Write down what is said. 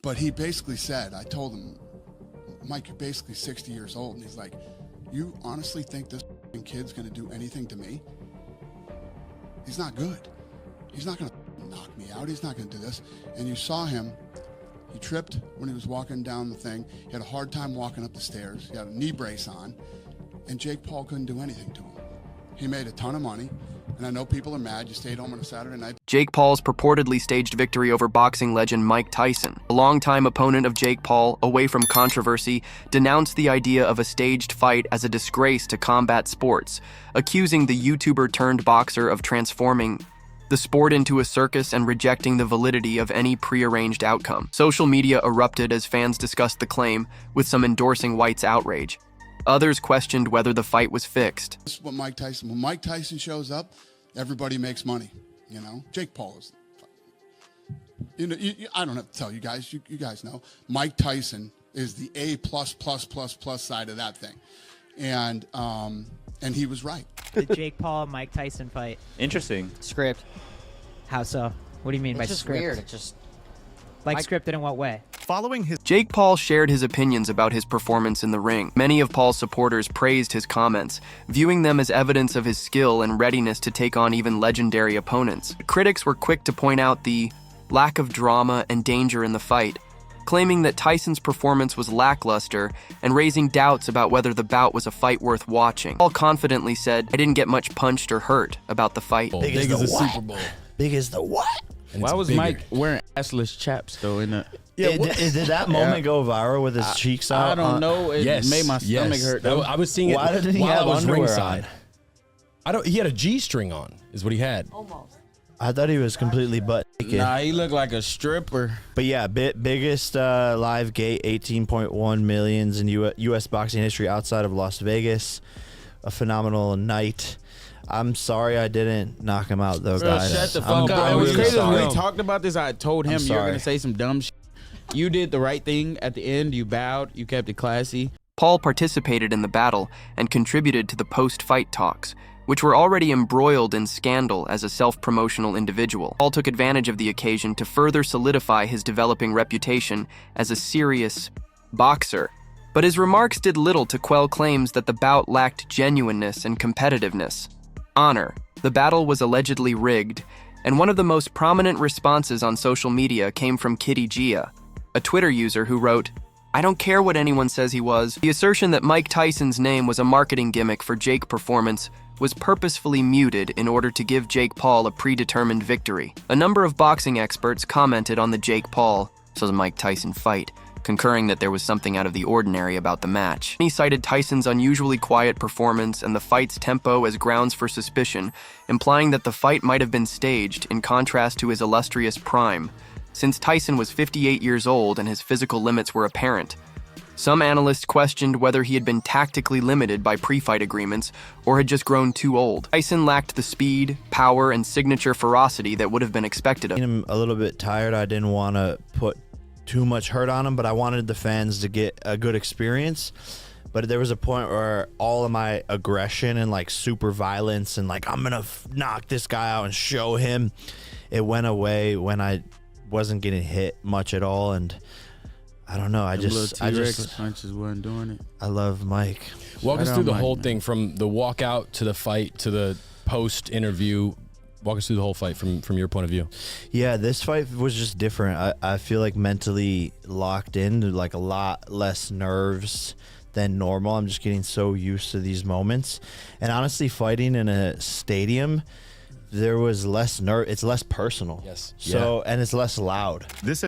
But he basically said, I told him, Mike, you're basically 60 years old. And he's like, you honestly think this kid's going to do anything to me? He's not good. He's not going to knock me out. He's not going to do this. And you saw him. He tripped when he was walking down the thing. He had a hard time walking up the stairs. He had a knee brace on. And Jake Paul couldn't do anything to him. He made a ton of money. And I know people are mad. You stayed home on a Saturday night. Jake Paul's purportedly staged victory over boxing legend Mike Tyson, a longtime opponent of Jake Paul, away from controversy, denounced the idea of a staged fight as a disgrace to combat sports, accusing the YouTuber-turned-boxer of transforming the sport into a circus and rejecting the validity of any prearranged outcome. Social media erupted as fans discussed the claim, with some endorsing White's outrage. Others questioned whether the fight was fixed. This is what Mike Tyson, when Mike Tyson shows up, everybody makes money, you know? Jake Paul is, you know, I don't have to tell you guys, you guys know. Mike Tyson is the A++++ side of that thing. And he was right. The Jake Paul Mike Tyson fight. Interesting. Script. How so? What do you mean by It's just script? weird. It just Like scripted in what way? Following his Jake Paul shared his opinions about his performance in the ring. Many of Paul's supporters praised his comments, viewing them as evidence of his skill and readiness to take on even legendary opponents. Critics were quick to point out the lack of drama and danger in the fight, claiming that Tyson's performance was lackluster and raising doubts about whether the bout was a fight worth watching. Paul confidently said, "I didn't get much punched or hurt about the fight." Big as the Super Bowl. Big as the what? And Why it's was bigger. Mike wearing assless chaps though? In the Did that moment go viral with his cheeks out? I don't know. It Yes, made my stomach yes. hurt. I was seeing it. Why didn't he while have I was underwear ringside. on? I don't. He had a G-string on. Is what he had. I thought he was completely butt naked. Nah, he looked like a stripper. But yeah, biggest live gate, 18.1 millions in U.S. boxing history outside of Las Vegas. A phenomenal night. I'm sorry I didn't knock him out though, Bro, guys. shut the I'm fuck up. It was really crazy when sorry. we talked about this. I told him I'm you're sorry. gonna say some dumb shit. You did the right thing at the end. You bowed. You kept it classy. Paul participated in the battle and contributed to the post-fight talks, which were already embroiled in scandal as a self-promotional individual. Paul took advantage of the occasion to further solidify his developing reputation as a serious boxer. But his remarks did little to quell claims that the bout lacked genuineness and competitiveness. Honor. The battle was allegedly rigged, and one of the most prominent responses on social media came from Kitty Gia, a Twitter user who wrote, "I don't care what anyone says he was." The assertion that Mike Tyson's name was a marketing gimmick for Jake's performance was purposefully muted in order to give Jake Paul a predetermined victory. A number of boxing experts commented on the Jake Paul / Mike Tyson fight, concurring that there was something out of the ordinary about the match. He cited Tyson's unusually quiet performance and the fight's tempo as grounds for suspicion, implying that the fight might have been staged in contrast to his illustrious prime, since Tyson was 58 years old and his physical limits were apparent. Some analysts questioned whether he had been tactically limited by pre-fight agreements or had just grown too old. Tyson lacked the speed, power, and signature ferocity that would have been expected of him. I'm a little bit tired. I didn't want to put too much hurt on him, but I wanted the fans to get a good experience. But there was a point where all of my aggression and like super violence and like I'm gonna knock this guy out and show him, it went away when I wasn't getting hit much at all. And I don't know, I just punches wasn't doing it. I love Mike. Walk us Shout through out the Mike, whole man. thing from the walkout to the fight to the post interview. Walk us through the whole fight from your point of view. Yeah, this fight was just different. I feel like mentally locked in, like a lot less nerves than normal. I'm just getting so used to these moments. And honestly, fighting in a stadium, there was less nerve. It's less personal. Yes. So, and it's less loud. this